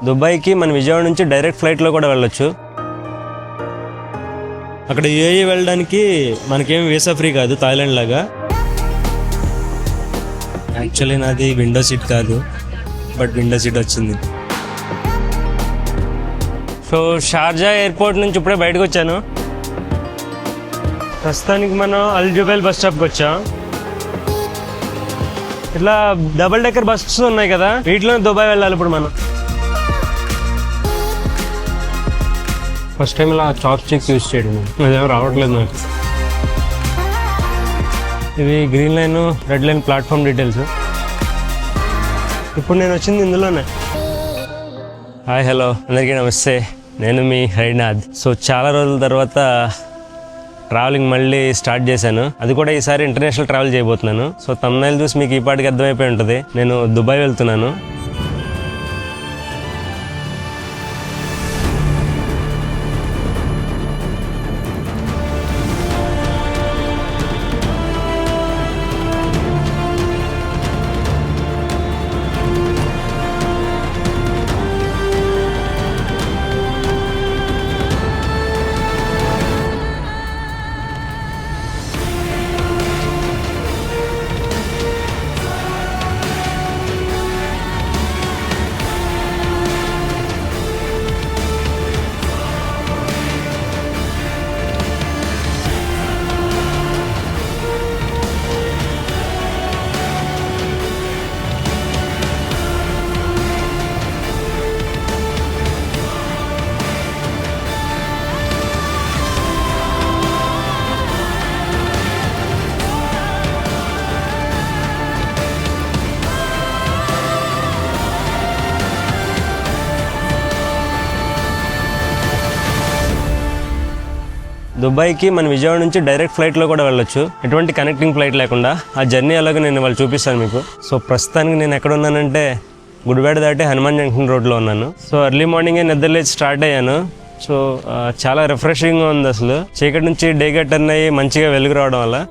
దుబాయ్కి మన విజయవాడ నుంచి డైరెక్ట్ ఫ్లైట్లో కూడా వెళ్ళొచ్చు. అక్కడ యూఏఈ వెళ్ళడానికి మనకేం వీసా ఫ్రీ కాదు, థాయిలాండ్ లాగా. యాక్చువల్లీ నాది విండో సీట్ కాదు, బట్ విండో సీట్ వచ్చింది. సో షార్జా ఎయిర్పోర్ట్ నుంచి ఇప్పుడే బయటకు వచ్చాను. ప్రస్తుతానికి మనం అల్ జుబైల్ బస్ స్టాప్కి వచ్చాం. ఇట్లా డబుల్ డెక్కర్ బస్సెస్ ఉన్నాయి కదా, వీటిలో దుబాయ్ వెళ్ళాలి ఇప్పుడు మనం. ఫస్ట్ టైం ఇలా చాప్ స్టిక్స్ యూజ్ చేయడం, అదేమో రావట్లేదు నాకు. ఇవి green line, red line platform details. ఇప్పుడు నేను వచ్చింది ఇందులోనే. హాయ్, హలో, అందరికీ నమస్తే. నేను మీ హరినాథ్. సో చాలా రోజుల తర్వాత ట్రావెలింగ్ మళ్ళీ స్టార్ట్ చేశాను. అది కూడా ఈసారి ఇంటర్నేషనల్ ట్రావెల్ చేయబోతున్నాను. సో తమ్నైల్ చూసి మీకు ఈ పాటికి అర్థమైపోయి ఉంటుంది, నేను దుబాయ్ వెళ్తున్నాను. దుబాయ్కి మన విజయవాడ నుంచి డైరెక్ట్ ఫ్లైట్లో కూడా వెళ్ళొచ్చు, ఎటువంటి కనెక్టింగ్ ఫ్లైట్ లేకుండా. ఆ జర్నీ అలాగే నేను వాళ్ళు చూపిస్తాను మీకు. సో ప్రస్తుతానికి నేను ఎక్కడ ఉన్నానంటే గుడివాడ దాటి హనుమాన్ జంక్షన్ రోడ్లో ఉన్నాను. సో ఎర్లీ మార్నింగే నిద్రలేచి స్టార్ట్ అయ్యాను. సో చాలా రిఫ్రెషింగ్గా ఉంది. అసలు చీకటి నుంచి డేగా టర్న్ అయ్యి మంచిగా వెలుగు రావడం వల్ల.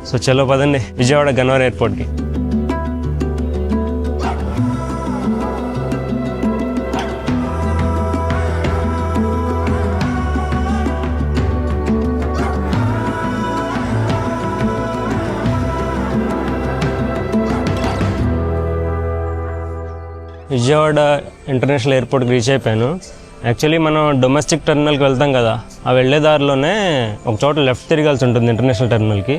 సో చలో పదండి విజయవాడ గన్నవరం ఎయిర్పోర్ట్కి. విజయవాడ ఇంటర్నేషనల్ ఎయిర్పోర్ట్కి రీచ్ అయిపోయాను. యాక్చువల్లీ మనం డొమెస్టిక్ టెర్మినల్కి వెళ్తాం కదా, ఆ వెళ్ళే దారిలోనే ఒక చోట లెఫ్ట్ తిరగాల్సి ఉంటుంది ఇంటర్నేషనల్ టెర్మినల్కి.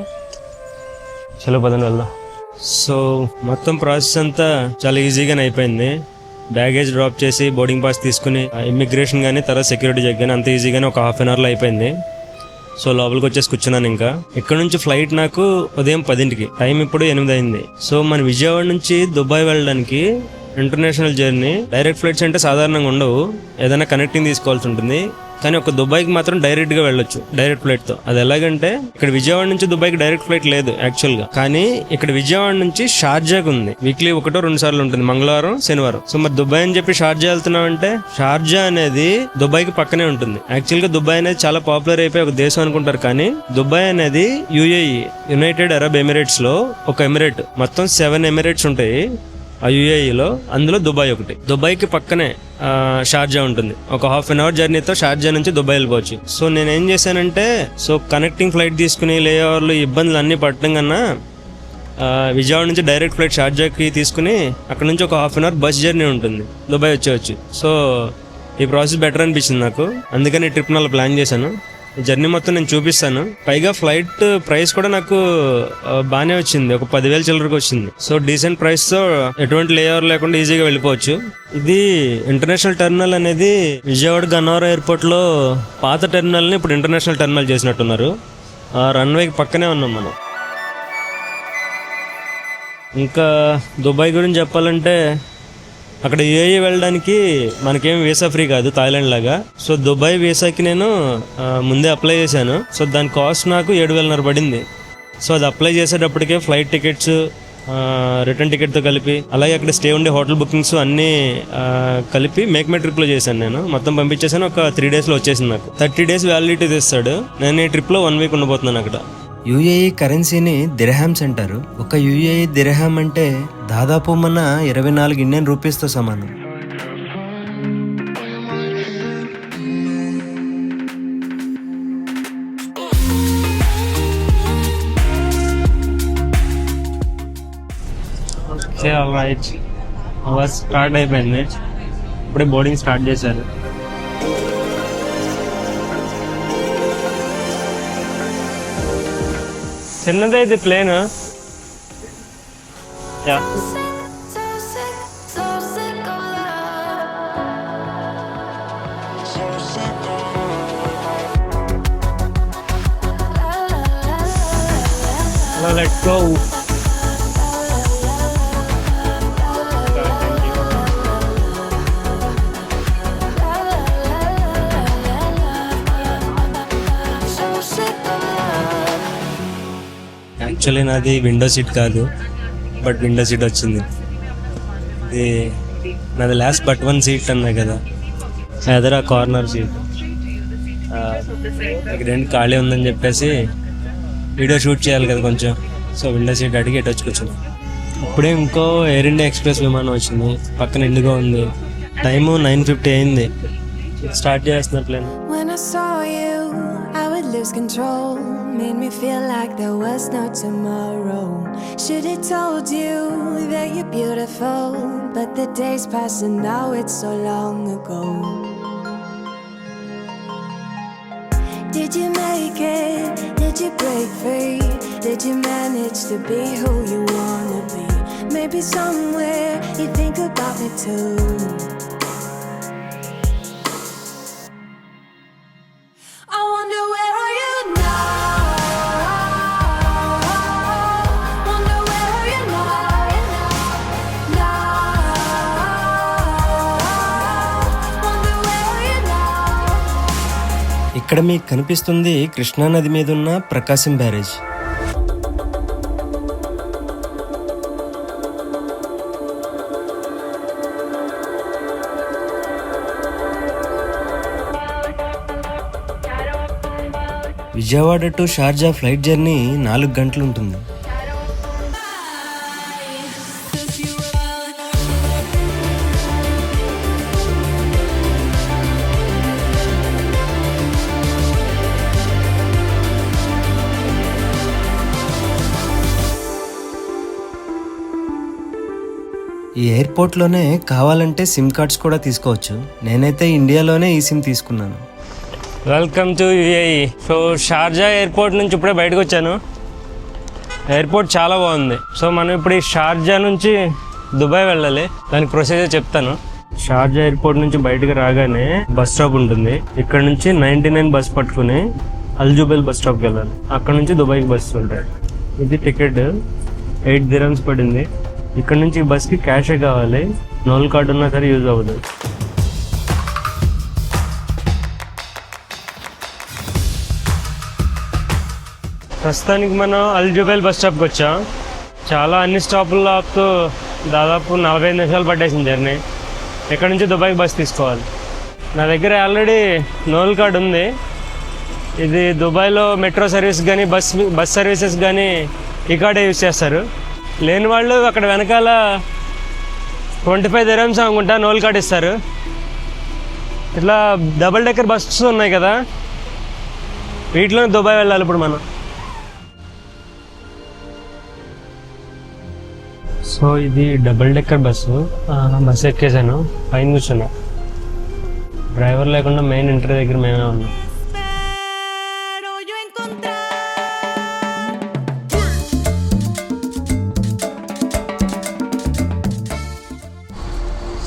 చలో పదండి వెళ్దాం. సో మొత్తం ప్రాసెస్ అంతా చాలా ఈజీగానే అయిపోయింది. బ్యాగేజ్ డ్రాప్ చేసి బోర్డింగ్ పాస్ తీసుకుని ఇమిగ్రేషన్ కానీ తర్వాత సెక్యూరిటీ చెక్ కానీ అంత ఈజీగానే ఒక హాఫ్ అన్ అవర్లో అయిపోయింది. సో లోపలికి వచ్చేసి కూర్చున్నాను. ఇంకా ఇక్కడ నుంచి ఫ్లైట్ నాకు ఉదయం 10కి, టైం ఇప్పుడు 8 అయింది. సో మన విజయవాడ నుంచి దుబాయ్ వెళ్ళడానికి ఇంటర్నేషనల్ జర్నీ, డైరెక్ట్ ఫ్లైట్స్ అంటే సాధారణంగా ఉండవు, ఏదైనా కనెక్టింగ్ తీసుకోవాల్సి ఉంటుంది. కానీ ఒక దుబాయ్కి మాత్రం డైరెక్ట్గా వెళ్ళొచ్చు డైరెక్ట్ ఫ్లైట్తో. అది ఎలాగంటే ఇక్కడ విజయవాడ నుంచి దుబాయ్కి డైరెక్ట్ ఫ్లైట్ లేదు యాక్చువల్గా, కానీ ఇక్కడ విజయవాడ నుంచి షార్జాకి ఉంది. వీక్లీ 1-2 సార్లు ఉంటుంది, మంగళవారం శనివారం. సో మరి దుబాయ్ అని చెప్పి షార్జా వెళ్తున్నాం అంటే, షార్జా అనేది దుబాయ్కి పక్కనే ఉంటుంది. యాక్చువల్గా దుబాయ్ అనేది చాలా పాపులర్ అయిపోయి ఒక దేశం అనుకుంటారు, కానీ దుబాయ్ అనేది యుఏఈ, యునైటెడ్ అరబ్ ఎమిరేట్స్ లో ఒక ఎమిరేట్. మొత్తం 7 ఎమిరేట్స్ ఉంటాయి ఆ యుఏఈలో, అందులో దుబాయ్ ఒకటి. దుబాయ్కి పక్కనే షార్జా ఉంటుంది. ఒక హాఫ్ అన్ అవర్ జర్నీతో షార్జా నుంచి దుబాయ్ వెళ్ళిపోవచ్చు. సో నేనేం చేశానంటే, సో కనెక్టింగ్ ఫ్లైట్ తీసుకుని లేఓవర్లు ఇబ్బందులు అన్నీ పట్టడం కన్నా విజయవాడ నుంచి డైరెక్ట్ ఫ్లైట్ షార్జాకి తీసుకుని అక్కడ నుంచి ఒక half an hour bus journey ఉంటుంది, దుబాయ్ వచ్చేవచ్చు. సో ఈ ప్రాసెస్ బెటర్ అనిపించింది నాకు, అందుకని ఈ ట్రిప్ అలా ప్లాన్ చేశాను. జర్నీ మొత్తం నేను చూపిస్తాను. పైగా ఫ్లైట్ ప్రైస్ కూడా నాకు బాగానే వచ్చింది, ఒక 10,000 చిల్లరకు వచ్చింది. సో డీసెంట్ ప్రైస్తో ఎటువంటి లేఓవర్ లేకుండా ఈజీగా వెళ్ళిపోవచ్చు. ఇది ఇంటర్నేషనల్ టెర్మినల్ అనేది విజయవాడ గన్నవరం ఎయిర్పోర్ట్లో పాత టెర్మినల్ని ఇప్పుడు ఇంటర్నేషనల్ టెర్మినల్ చేసినట్టున్నారు. రన్వేకి పక్కనే ఉన్నాం మనం. ఇంకా దుబాయ్ గురించి చెప్పాలంటే అక్కడ యూఏఈ వెళ్ళడానికి మనకేం వీసా ఫ్రీ కాదు థాయిలాండ్ లాగా. సో దుబాయ్ వీసాకి నేను ముందే అప్లై చేశాను. సో దాని కాస్ట్ నాకు 7,500 పడింది. సో అది అప్లై చేసేటప్పటికే ఫ్లైట్ టికెట్స్, రిటర్న్ టికెట్తో కలిపి, అలాగే అక్కడ స్టే ఉండే హోటల్ బుకింగ్స్ అన్నీ కలిపి మేక్ మై ట్రిప్లో చేశాను. నేను మొత్తం పంపించేసాను. ఒక 3 డేస్లో వచ్చేసింది. నాకు 30 డేస్ వ్యాలిడిటీ తెస్తాడు. నేను ఈ ట్రిప్లో 1 వీక్ ఉండబోతున్నాను అక్కడ. యూఏఈ కరెన్సీని దిర్హామ్స్ అంటారు. ఒక యూఏఈ దిర్హామ్ అంటే దాదాపు మన 24 ఇండియన్ రూపీస్తో సమానం. స్టార్ట్ అయిపోయింది. ఇప్పుడే బోర్డింగ్ స్టార్ట్ చేశారు. చిన్నదే ఇది ప్లేన్. Let's go. యాక్చువల్లీ నాది విండో సీట్ కాదు, బట్ విండో సీట్ వచ్చింది. ఇది నాది లాస్ట్ బట్ 1 సీట్ అన్నా కదా, ఎదరా కార్నర్ సీట్. ఇక్కడ 2 ఖాళీ ఉందని చెప్పేసి వీడియో షూట్ చేయాలి కదా కొంచెం. సో విండో సీట్ అడిగి ఎటు వచ్చుకొచ్చాను. ఇప్పుడే ఇంకో ఎయిర్ ఇండియా ఎక్స్ప్రెస్ విమానం వచ్చింది. పక్కన ఎండుగా ఉంది. టైము 9:50 అయింది. స్టార్ట్ చేస్తున్నారు plane. Lose control, made me feel like there was no tomorrow. Should have told you that you're beautiful, but the days pass and now it's so long ago. Did you make it? Did you break free? Did you manage to be who you wanna be? Maybe somewhere you think about me too. ఇక్కడ మీకు కనిపిస్తుంది కృష్ణానది మీద ఉన్న Prakasam barrage. Vijayawada to Sharjah flight journey 4 గంటలు ఉంటుంది. ఈ ఎయిర్పోర్ట్లోనే కావాలంటే సిమ్ కార్డ్స్ కూడా తీసుకోవచ్చు. నేనైతే ఇండియాలోనే ఈ సిమ్ తీసుకున్నాను. Welcome to UAE. So Sharjah airport నుంచి ఇప్పుడే బయటకు వచ్చాను. ఎయిర్పోర్ట్ చాలా బాగుంది. సో మనం ఇప్పుడు ఈ షార్జా నుంచి దుబాయ్ వెళ్ళాలి. దానికి ప్రొసీజర్ చెప్తాను. షార్జా ఎయిర్పోర్ట్ నుంచి బయటకు రాగానే బస్ స్టాప్ ఉంటుంది. ఇక్కడ నుంచి 99 బస్ పట్టుకుని అల్జుబైల్ బస్ స్టాప్కి వెళ్ళాలి. అక్కడ నుంచి దుబాయ్కి బస్సు ఉంటాయి. ఇది టికెట్ 8 dirhams పడింది. ఇక్కడ నుంచి ఈ బస్కి క్యాషే కావాలి. నోల్ కార్డు ఉన్నా సరే యూజ్ అవ్వదు. ప్రస్తుతానికి మనం అల్జుబైల్ బస్ స్టాప్కి వచ్చాం. చాలా అన్ని స్టాపుల్లో ఆపుతూ దాదాపు 45 నిమిషాలు పట్టేసింది జర్నీ. ఇక్కడ నుంచి దుబాయ్కి బస్ తీసుకోవాలి. నా దగ్గర ఆల్రెడీ నోల్ కార్డు ఉంది. ఇది దుబాయ్లో మెట్రో సర్వీస్ కానీ బస్ సర్వీసెస్ కానీ ఈ కార్డే యూజ్ చేస్తారు. లేని వాళ్ళు అక్కడ వెనకాల 25 dirhams అనుకుంటా నోల్ కార్డ్ ఇస్తారు. ఇట్లా డబుల్ డెక్కర్ బస్సెస్ ఉన్నాయి కదా, వీటిలో దుబాయ్ వెళ్ళాలి ఇప్పుడు మనం. సో ఇది డబుల్ డెక్కర్ బస్సు ఎక్కేసాను. పైన కూర్చున్నా. డ్రైవర్ లేకుండా మెయిన్ ఎంట్రీ దగ్గర మేమే ఉన్నాం.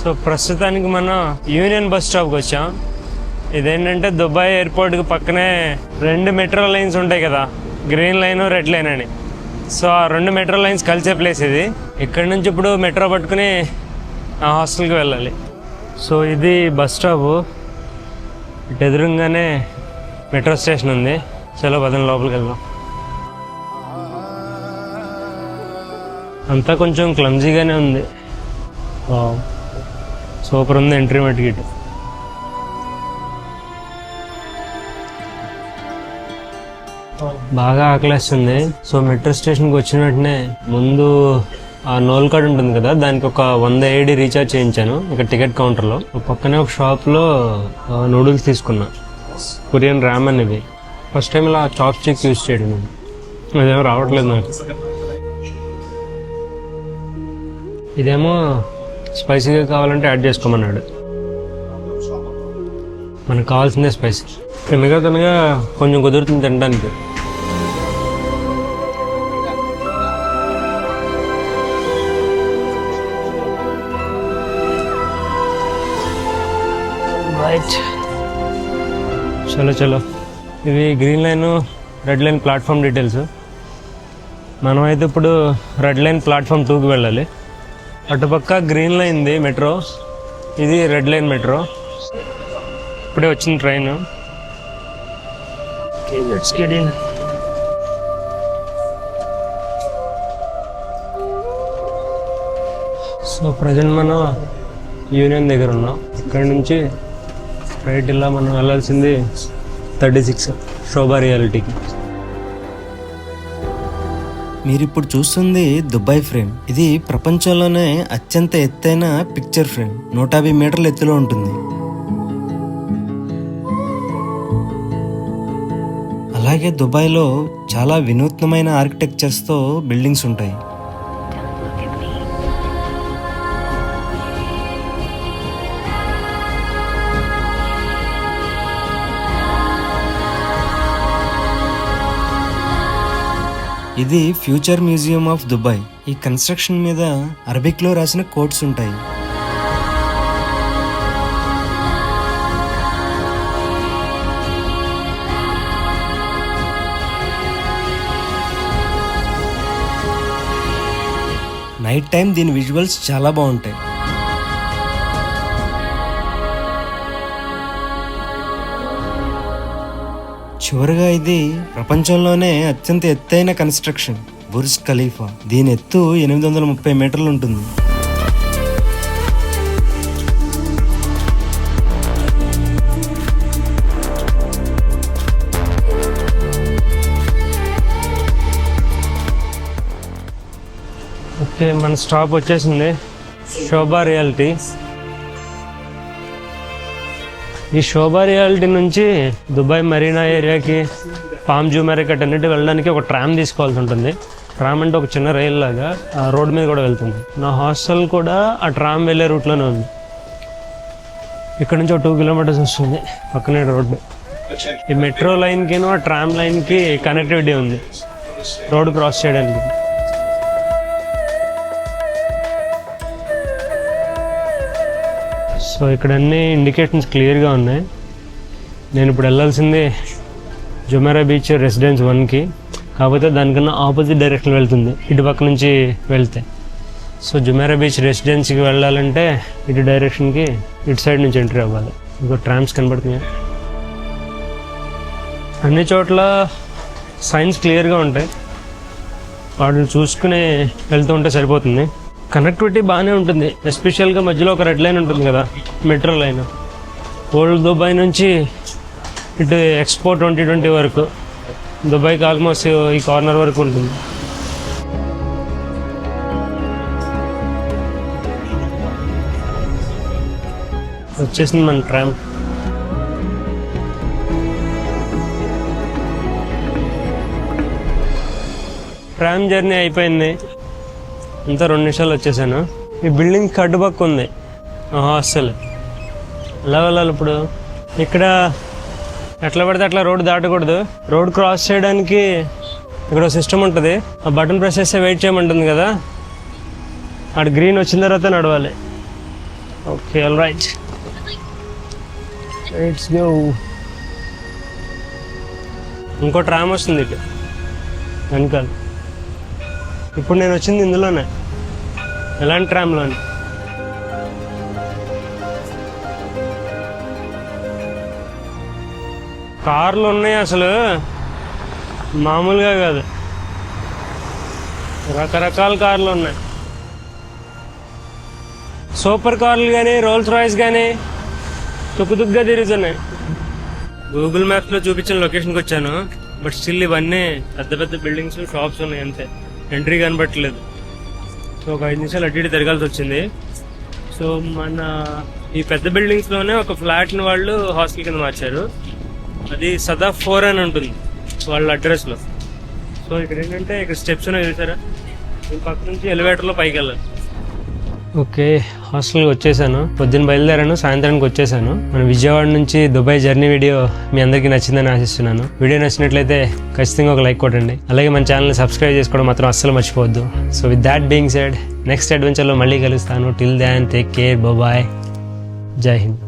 సో ప్రస్తుతానికి మనం యూనియన్ బస్ స్టాప్కి వచ్చాం. ఇదేంటంటే దుబాయ్ ఎయిర్పోర్ట్కి పక్కనే 2 మెట్రో లైన్స్ ఉంటాయి కదా, గ్రీన్ లైన్ రెడ్ లైన్ అని. సో ఆ 2 మెట్రో లైన్స్ కలిసే ప్లేస్ ఇది. ఇక్కడ నుంచి ఇప్పుడు మెట్రో పట్టుకుని ఆ హాస్టల్కి వెళ్ళాలి. సో ఇది బస్ స్టాప్. ఇటు ఎదురుగానే మెట్రో స్టేషన్ ఉంది. చలో పదండి లోపలికి వెళ్దాం. అంతా కొంచెం క్లమ్జీగానే ఉంది. సూపర్ ఉంది ఎంట్రీ మట్టుకి. బాగా ఆకలేస్తుంది. సో మెట్రో స్టేషన్కి వచ్చిన వెంటనే ముందు ఆ నోల్ కార్డ్ ఉంటుంది కదా, దానికి ఒక 100 AED రీఛార్జ్ చేయించాను ఇక్కడ టికెట్ కౌంటర్లో. పక్కనే ఒక షాప్లో నూడిల్స్ తీసుకున్నా, కొరియన్ రామన్. ఇవి ఫస్ట్ టైం ఇలా చాప్ స్టిక్ యూజ్ చేయడం, అదేమో రావట్లేదు నాకు. ఇదేమో స్పైసీగా కావాలంటే యాడ్ చేసుకోమన్నాడు. మనకు కావాల్సిందే స్పైసీ. తినగా తినగా కొంచెం కుదురుతుంది తినడానికి. రైట్, చలో చలో. ఇవి green line, red line platform details. మనమైతే ఇప్పుడు రెడ్ లైన్ ప్లాట్ఫామ్ 2కి వెళ్ళాలి. అటుపక్క గ్రీన్ లైన్ది మెట్రో, ఇది రెడ్ లైన్ మెట్రో. ఇప్పుడే వచ్చిన ట్రైన్. సో ప్రజెంట్ మనం యూనియన్ దగ్గర ఉన్నాం. ఇక్కడ నుంచి రైట్ ఇలా మనం వెళ్ళాల్సింది 36 శోభా రియాలిటీకి. మీరిప్పుడు చూస్తుంది దుబాయ్ ఫ్రేమ్. ఇది ప్రపంచంలోనే అత్యంత ఎత్తైన పిక్చర్ ఫ్రేమ్. 150 మీటర్ల ఎత్తులో ఉంటుంది. అలాగే దుబాయ్లో చాలా వినూత్నమైన ఆర్కిటెక్చర్స్తో బిల్డింగ్స్ ఉంటాయి. ఇది ఫ్యూచర్ మ్యూజియం ఆఫ్ దుబాయ్. ఈ కన్స్ట్రక్షన్ మీద అరబిక్లో రాసిన కోట్స్ ఉంటాయి. నైట్ టైం దీని విజువల్స్ చాలా బాగుంటాయి. చివరిగా ఇది ప్రపంచంలోనే అత్యంత ఎత్తైన కన్స్ట్రక్షన్ బుర్జ్ ఖలీఫా. దీని ఎత్తు 830 మీటర్లు ఉంటుంది. ఓకే, మన స్టాప్ వచ్చేసింది శోభా రియాలిటీ. ఈ శోభా రియాలిటీ నుంచి దుబాయ్ మరీనా ఏరియాకి, పామ్ జుమెరాకి అన్నిటి వెళ్ళడానికి ఒక ట్రామ్ తీసుకోవాల్సి ఉంటుంది. ట్రామ్ అంటే ఒక చిన్న రైల్ లాగా ఆ రోడ్ మీద కూడా వెళ్తుంది. నా హాస్టల్ కూడా ఆ ట్రామ్ వెళ్ళే రూట్లోనే ఉంది. ఇక్కడ నుంచి ఒక 2 కిలోమీటర్స్ వస్తుంది పక్కనే రోడ్డు. ఈ మెట్రో లైన్కి ఆ ట్రామ్ లైన్కి కనెక్టివిటీ ఉంది రోడ్ క్రాస్ చేయడానికి. సో ఇక్కడ అన్ని ఇండికేషన్స్ క్లియర్గా ఉన్నాయి. నేను ఇప్పుడు వెళ్ళాల్సింది జుమెరా బీచ్ రెసిడెన్స్ 1కి, కాకపోతే దానికన్నా ఆపోజిట్ డైరెక్షన్ వెళ్తుంది ఇటు పక్క నుంచి వెళ్తే. సో జుమెరా బీచ్ రెసిడెన్సీకి వెళ్ళాలంటే ఇటు డైరెక్షన్కి ఇటు సైడ్ నుంచి ఎంట్రీ అవ్వాలి. ఇంకో ట్రామ్స్ కనబడుతున్నాయి. అన్ని చోట్ల సైన్స్ క్లియర్గా ఉంటాయి, వాటిని చూసుకుని వెళ్తూ ఉంటే సరిపోతుంది. కనెక్టివిటీ బాగానే ఉంటుంది. ఎస్పెషల్గా మధ్యలో ఒక రెడ్ లైన్ ఉంటుంది కదా, మెట్రో లైన్. ఓల్డ్ దుబాయ్ నుంచి ఇటు ఎక్స్పో 2020 వరకు, దుబాయ్కి ఆల్మోస్ట్ ఈ కార్నర్ వరకు ఉంటుంది. వచ్చేసింది మన ట్రామ్. ట్రామ్ జర్నీ అయిపోయింది. అంతా 2 నిమిషాలు వచ్చేసాను. ఈ బిల్డింగ్ కట్టుపక్క ఉంది హాస్టల్. ఎలా వెళ్ళాలి ఇప్పుడు? ఇక్కడ ఎట్లా పడితే అట్లా రోడ్డు దాటకూడదు. రోడ్ క్రాస్ చేయడానికి ఇక్కడ సిస్టమ్ ఉంటుంది. ఆ బటన్ ప్రెస్ చేస్తే వెయిట్ చేయమంటుంది కదా, అటు గ్రీన్ వచ్చిన తర్వాత నడవాలి. Okay, all right, let's go. ఇంకో ట్రామ్ వస్తుంది ఇటు వెనకాల. ఇప్పుడు నేను వచ్చింది ఇందులోనే, ఎలాంటి ట్రామ్లోనే. కార్లు ఉన్నాయి అసలు మామూలుగా కాదు, రకరకాల కార్లు ఉన్నాయి. సూపర్ కార్లు కానీ రోల్స్ రాయ్స్ కానీ తుక్కుతుగ్గా తిరుగుతున్నాయి. గూగుల్ మ్యాప్స్లో చూపించిన లొకేషన్కి వచ్చాను, బట్ స్టిల్ ఇవన్నీ పెద్ద పెద్ద బిల్డింగ్స్ షాప్స్ ఉన్నాయి అంతే, ఎంట్రీ కనబట్టలేదు. సో ఒక 5 నిమిషాలు అటు ఇటు తిరగాల్సి వచ్చింది. సో మన ఈ పెద్ద బిల్డింగ్స్లోనే ఒక ఫ్లాట్ని వాళ్ళు హాస్టల్ కింద మార్చారు. అది సదా 4 అని ఉంటుంది వాళ్ళ అడ్రస్లో. సో ఇక్కడ ఏంటంటే ఇక్కడ స్టెప్స్ ఉన్నాయి చూసారా, ఈ పక్క నుంచి ఎలివేటర్లో పైకి వెళ్ళాలి. ఓకే, హాస్టల్కి వచ్చేసాను. పొద్దున్న బయలుదేరాను, సాయంత్రానికి వచ్చేసాను. మన విజయవాడ నుంచి దుబాయ్ జర్నీ వీడియో మీ అందరికీ నచ్చిందని ఆశిస్తున్నాను. వీడియో నచ్చినట్లయితే ఖచ్చితంగా ఒక లైక్ కొట్టండి. అలాగే మన ఛానల్ని సబ్స్క్రైబ్ చేసుకోవడం మాత్రం అస్సలు మర్చిపోవద్దు. So with that being said, next అడ్వెంచర్లో మళ్ళీ కలుస్తాను. Till then take care, bye, జై హింద్.